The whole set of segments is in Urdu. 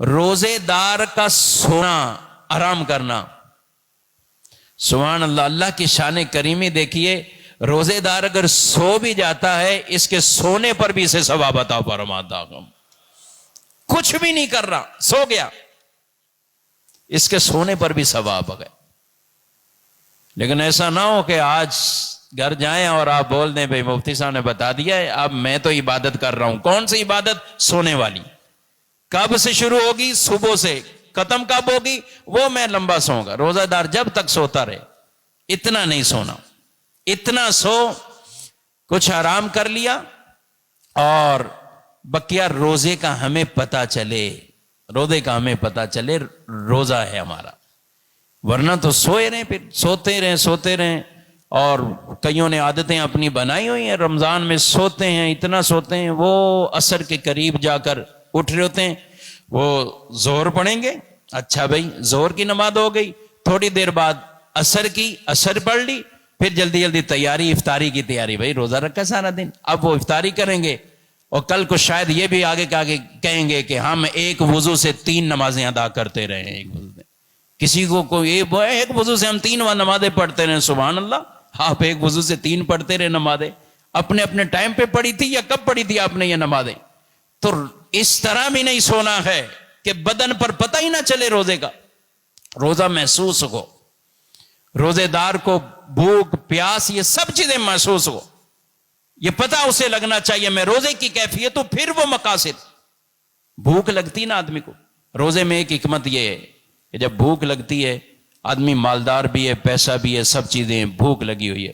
روزے دار کا سونا آرام کرنا، سبحان اللہ، اللہ کی شان کریمی دیکھیے، روزے دار اگر سو بھی جاتا ہے اس کے سونے پر بھی اسے ثواب عطا فرماتا ہوں، کچھ بھی نہیں کر رہا، سو گیا، اس کے سونے پر بھی ثواب ہے۔ لیکن ایسا نہ ہو کہ آج گھر جائیں اور آپ بول دیں بھئی مفتی صاحب نے بتا دیا ہے، اب میں تو عبادت کر رہا ہوں۔ کون سی عبادت؟ سونے والی۔ کب سے شروع ہوگی؟ صبح سے۔ ختم کب ہوگی؟ وہ میں لمبا سوؤں گا۔ روزہ دار جب تک سوتا رہے، اتنا نہیں سونا، اتنا سو، کچھ آرام کر لیا، اور بقیہ روزے کا ہمیں پتا چلے، روزے کا ہمیں پتا چلے روزہ ہے ہمارا، ورنہ تو سوئے رہیں، پھر سوتے رہیں۔ اور کئیوں نے عادتیں اپنی بنائی ہوئی ہیں، رمضان میں سوتے ہیں، اتنا سوتے ہیں، وہ عصر کے قریب جا کر اٹھ رہے ہوتے ہیں، وہ زہر پڑھیں گے، اچھا بھائی زہر کی نماز ہو گئی، تھوڑی دیر بعد عصر کی، عصر پڑھ لی، پھر جلدی جلدی تیاری، افطاری کی تیاری، بھائی روزہ رکھا سارا دن، اب وہ افطاری کریں گے، اور کل کو شاید یہ بھی آگے کے آگے کہیں گے کہ ہم ایک وضو سے 3 نمازیں ادا کرتے رہے ہیں۔ ایک وضو سے کسی کو کوئی ایک وضو سے ہم 3 نمازیں پڑھتے رہے، سبحان اللہ، آپ ایک وضو سے 3 پڑھتے رہے نمازیں، اپنے اپنے ٹائم پہ پڑھی تھی یا کب پڑھی تھی آپ نے یہ نمازیں؟ تو اس طرح بھی نہیں سونا ہے کہ بدن پر پتہ ہی نہ چلے روزے کا، روزہ محسوس ہو، روزے دار کو بھوک پیاس یہ سب چیزیں محسوس ہو، یہ پتہ اسے لگنا چاہیے میں روزے کی کیفیت ہوں، پھر وہ مقاصد۔ بھوک لگتی نا آدمی کو، روزے میں ایک حکمت یہ ہے کہ جب بھوک لگتی ہے، آدمی مالدار بھی ہے، پیسہ بھی ہے، سب چیزیں، بھوک لگی ہوئی ہے،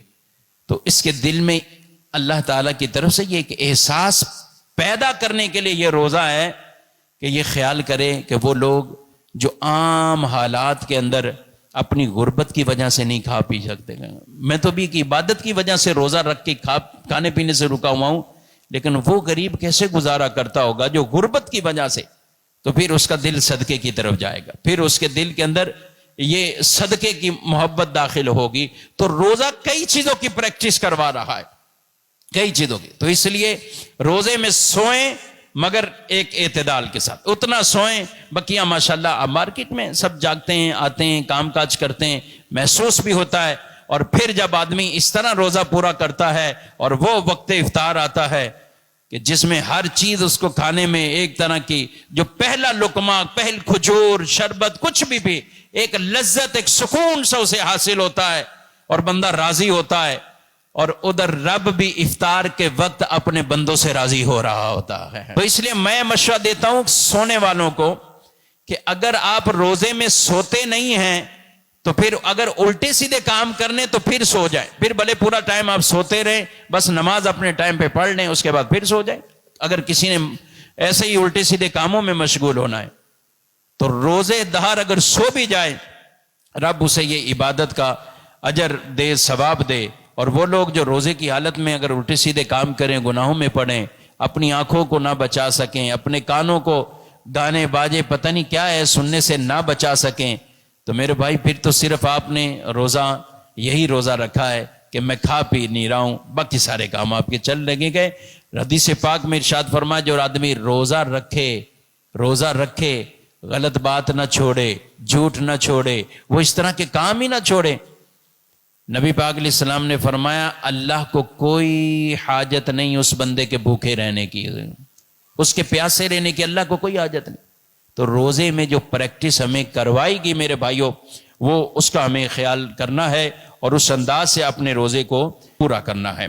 تو اس کے دل میں اللہ تعالیٰ کی طرف سے یہ ایک احساس پیدا کرنے کے لیے یہ روزہ ہے کہ یہ خیال کرے کہ وہ لوگ جو عام حالات کے اندر اپنی غربت کی وجہ سے نہیں کھا پی سکتے، میں تو بھی ایک عبادت کی وجہ سے روزہ رکھ کے کھانے پینے سے رکا ہوا ہوں، لیکن وہ غریب کیسے گزارا کرتا ہوگا جو غربت کی وجہ سے، تو پھر اس کا دل صدقے کی طرف جائے گا، پھر اس کے دل کے اندر یہ صدقے کی محبت داخل ہوگی۔ تو روزہ کئی چیزوں کی پریکٹس کروا رہا ہے، کئی چیزوں کی، تو اس لیے روزے میں سوئیں مگر ایک اعتدال کے ساتھ، اتنا سوئیں، بقیہ ماشاءاللہ اب مارکیٹ میں سب جاگتے ہیں، آتے ہیں، کام کاج کرتے ہیں، محسوس بھی ہوتا ہے، اور پھر جب آدمی اس طرح روزہ پورا کرتا ہے اور وہ وقت افطار آتا ہے کہ جس میں ہر چیز اس کو کھانے میں ایک طرح کی جو پہلا لقمہ، پہل کھجور، شربت، کچھ بھی ایک لذت، ایک سکون سا اسے حاصل ہوتا ہے اور بندہ راضی ہوتا ہے، اور ادھر رب بھی افطار کے وقت اپنے بندوں سے راضی ہو رہا ہوتا ہے۔ تو اس لیے میں مشورہ دیتا ہوں سونے والوں کو کہ اگر آپ روزے میں سوتے نہیں ہیں تو پھر اگر الٹے سیدھے کام کرنے تو پھر سو جائیں، پھر بھلے پورا ٹائم آپ سوتے رہیں، بس نماز اپنے ٹائم پہ پڑھ لیں، اس کے بعد پھر سو جائیں۔ اگر کسی نے ایسے ہی الٹے سیدھے کاموں میں مشغول ہونا ہے تو روزے دار اگر سو بھی جائے، رب اسے یہ عبادت کا اجر دے، ثواب دے۔ اور وہ لوگ جو روزے کی حالت میں اگر الٹے سیدھے کام کریں، گناہوں میں پڑیں، اپنی آنکھوں کو نہ بچا سکیں، اپنے کانوں کو گانے باجے پتہ نہیں کیا ہے سننے سے نہ بچا سکیں، تو میرے بھائی پھر تو صرف آپ نے روزہ یہی روزہ رکھا ہے کہ میں کھا پی نہیں رہا ہوں، باقی سارے کام آپ کے چل لگے گئے۔ حدیث پاک میں ارشاد فرمایا جو آدمی روزہ رکھے، غلط بات نہ چھوڑے، جھوٹ نہ چھوڑے، وہ اس طرح کے کام ہی نہ چھوڑے، نبی پاک علیہ السلام نے فرمایا اللہ کو کوئی حاجت نہیں اس بندے کے بھوکے رہنے کی، اس کے پیاسے رہنے کی اللہ کو کوئی حاجت نہیں۔ تو روزے میں جو پریکٹس ہمیں کروائی گی میرے بھائیوں، وہ اس کا ہمیں خیال کرنا ہے اور اس انداز سے اپنے روزے کو پورا کرنا ہے۔